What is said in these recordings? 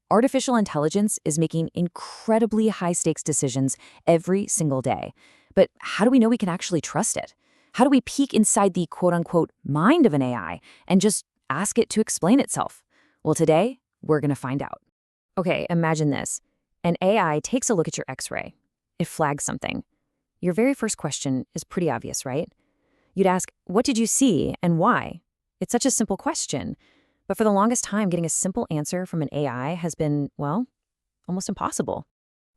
Artificial intelligence is making incredibly high-stakes decisions every single day. But how do we know we can actually trust it? How do we peek inside the quote-unquote mind of an AI and just ask it to explain itself? Well, today, we're going to find out. Okay, imagine this. An AI takes a look at your X-ray. It flags something. Your very first question is pretty obvious, right? You'd ask, what did you see and why? It's such a simple question. But for the longest time, getting a simple answer from an AI has been, well, almost impossible.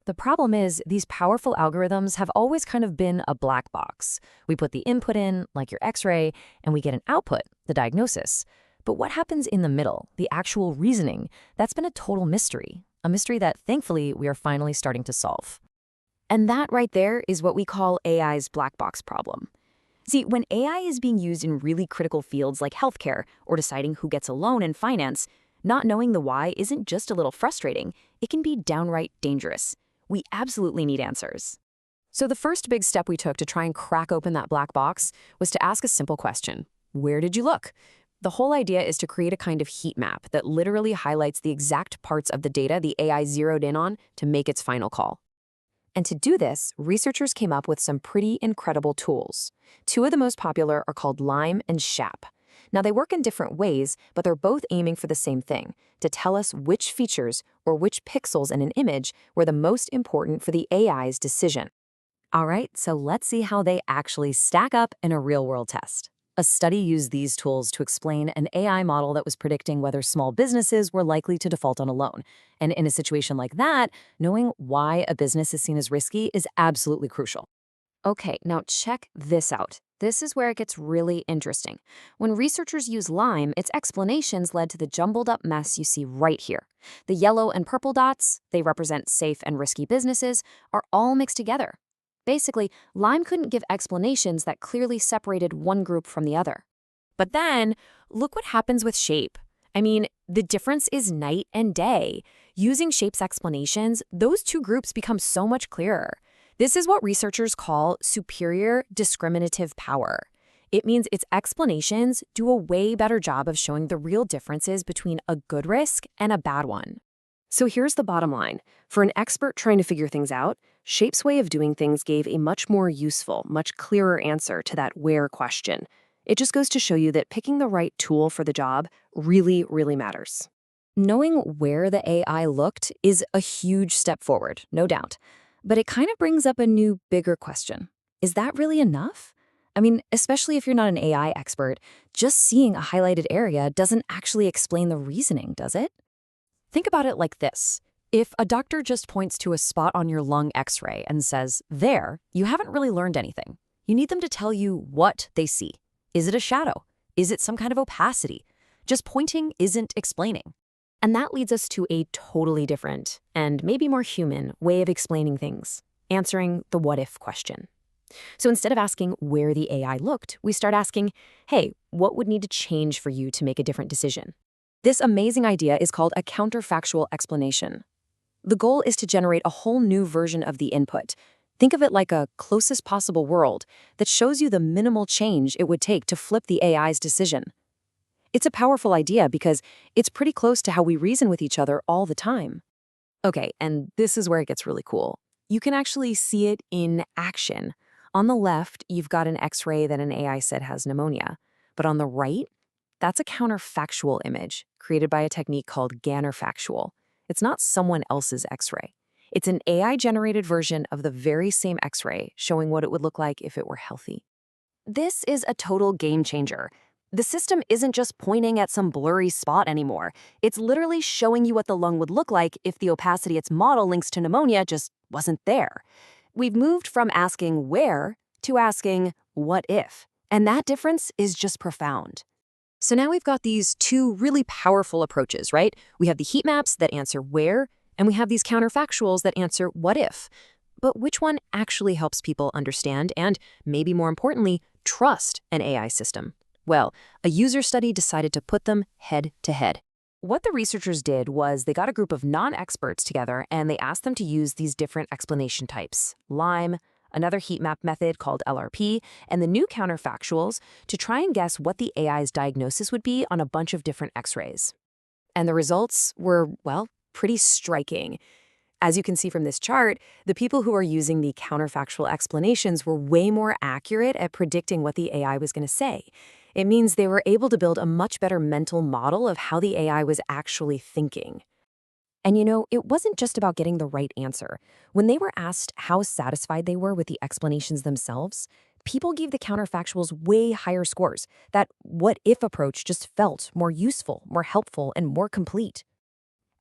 The problem is these powerful algorithms have always kind of been a black box. We put the input in, like your X-ray, and we get an output, the diagnosis. But what happens in the middle, the actual reasoning, that's been a total mystery. A mystery that, thankfully, we are finally starting to solve. And that right there is what we call AI's black box problem. See, when AI is being used in really critical fields like healthcare or deciding who gets a loan in finance, not knowing the why isn't just a little frustrating, it can be downright dangerous. We absolutely need answers. So the first big step we took to try and crack open that black box was to ask a simple question. Where did you look? The whole idea is to create a kind of heat map that literally highlights the exact parts of the data the AI zeroed in on to make its final call. And to do this, researchers came up with some pretty incredible tools. Two of the most popular are called Lime and SHAP. Now, they work in different ways, but they're both aiming for the same thing, to tell us which features or which pixels in an image were the most important for the AI's decision. All right, so let's see how they actually stack up in a real-world test. A study used these tools to explain an AI model that was predicting whether small businesses were likely to default on a loan. And in a situation like that, knowing why a business is seen as risky is absolutely crucial. Okay, now check this out. This is where it gets really interesting. When researchers use Lime, its explanations led to the jumbled up mess you see right here. The yellow and purple dots, they represent safe and risky businesses, are all mixed together. Basically, Lime couldn't give explanations that clearly separated one group from the other. But then, look what happens with Shape. I mean, the difference is night and day. Using Shape's explanations, those two groups become so much clearer. This is what researchers call superior discriminative power. It means its explanations do a way better job of showing the real differences between a good risk and a bad one. So here's the bottom line. For an expert trying to figure things out, Shape's way of doing things gave a much more useful, much clearer answer to that where question. It just goes to show you that picking the right tool for the job really, really matters. Knowing where the AI looked is a huge step forward, no doubt. But it kind of brings up a new, bigger question. Is that really enough? I mean, especially if you're not an AI expert, just seeing a highlighted area doesn't actually explain the reasoning, does it? Think about it like this. If a doctor just points to a spot on your lung X-ray and says, there, you haven't really learned anything. You need them to tell you what they see. Is it a shadow? Is it some kind of opacity? Just pointing isn't explaining. And that leads us to a totally different, and maybe more human, way of explaining things, answering the what-if question. So instead of asking where the AI looked, we start asking, hey, what would need to change for you to make a different decision? This amazing idea is called a counterfactual explanation. The goal is to generate a whole new version of the input. Think of it like a closest possible world that shows you the minimal change it would take to flip the AI's decision. It's a powerful idea because it's pretty close to how we reason with each other all the time. Okay, and this is where it gets really cool. You can actually see it in action. On the left, you've got an X-ray that an AI said has pneumonia. But on the right, that's a counterfactual image created by a technique called counterfactual. It's not someone else's X-ray. It's an AI-generated version of the very same X-ray showing what it would look like if it were healthy. This is a total game changer. The system isn't just pointing at some blurry spot anymore. It's literally showing you what the lung would look like if the opacity its model links to pneumonia just wasn't there. We've moved from asking where to asking what if. And that difference is just profound. So now we've got these two really powerful approaches, right? We have the heat maps that answer where, and we have these counterfactuals that answer what if. But which one actually helps people understand and, maybe more importantly, trust an AI system? Well, a user study decided to put them head to head. What the researchers did was they got a group of non-experts together and they asked them to use these different explanation types, Lime, another heat map method called LRP, and the new counterfactuals to try and guess what the AI's diagnosis would be on a bunch of different X-rays. And the results were, well, pretty striking. As you can see from this chart, the people who are using the counterfactual explanations were way more accurate at predicting what the AI was going to say. It means they were able to build a much better mental model of how the AI was actually thinking. And it wasn't just about getting the right answer. When they were asked how satisfied they were with the explanations themselves, people gave the counterfactuals way higher scores. That what-if approach just felt more useful, more helpful, and more complete.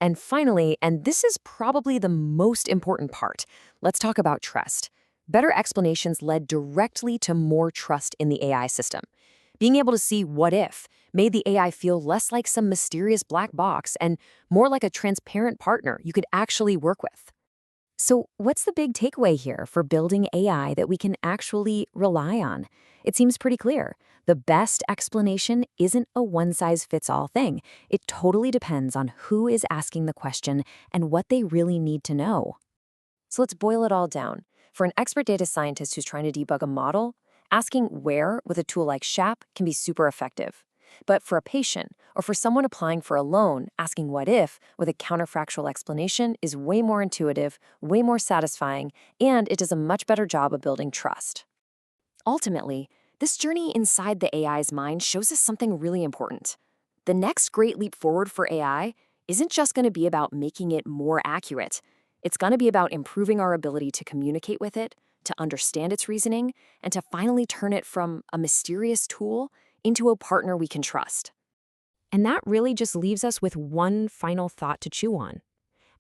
And finally, and this is probably the most important part, let's talk about trust. Better explanations led directly to more trust in the AI system. Being able to see what if made the AI feel less like some mysterious black box and more like a transparent partner you could actually work with. So, what's the big takeaway here for building AI that we can actually rely on? It seems pretty clear. The best explanation isn't a one-size-fits-all thing. It totally depends on who is asking the question and what they really need to know. So let's boil it all down. For an expert data scientist who's trying to debug a model, asking where with a tool like SHAP can be super effective. But for a patient or for someone applying for a loan, asking what if with a counterfactual explanation is way more intuitive, way more satisfying, and it does a much better job of building trust. Ultimately, this journey inside the AI's mind shows us something really important. The next great leap forward for AI isn't just going to be about making it more accurate. It's going to be about improving our ability to communicate with it, to understand its reasoning, and to finally turn it from a mysterious tool into a partner we can trust. And that really just leaves us with one final thought to chew on.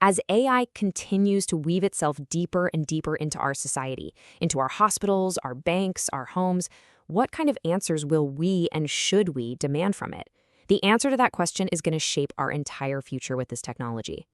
As AI continues to weave itself deeper and deeper into our society, into our hospitals, our banks, our homes, what kind of answers will we and should we demand from it? The answer to that question is going to shape our entire future with this technology.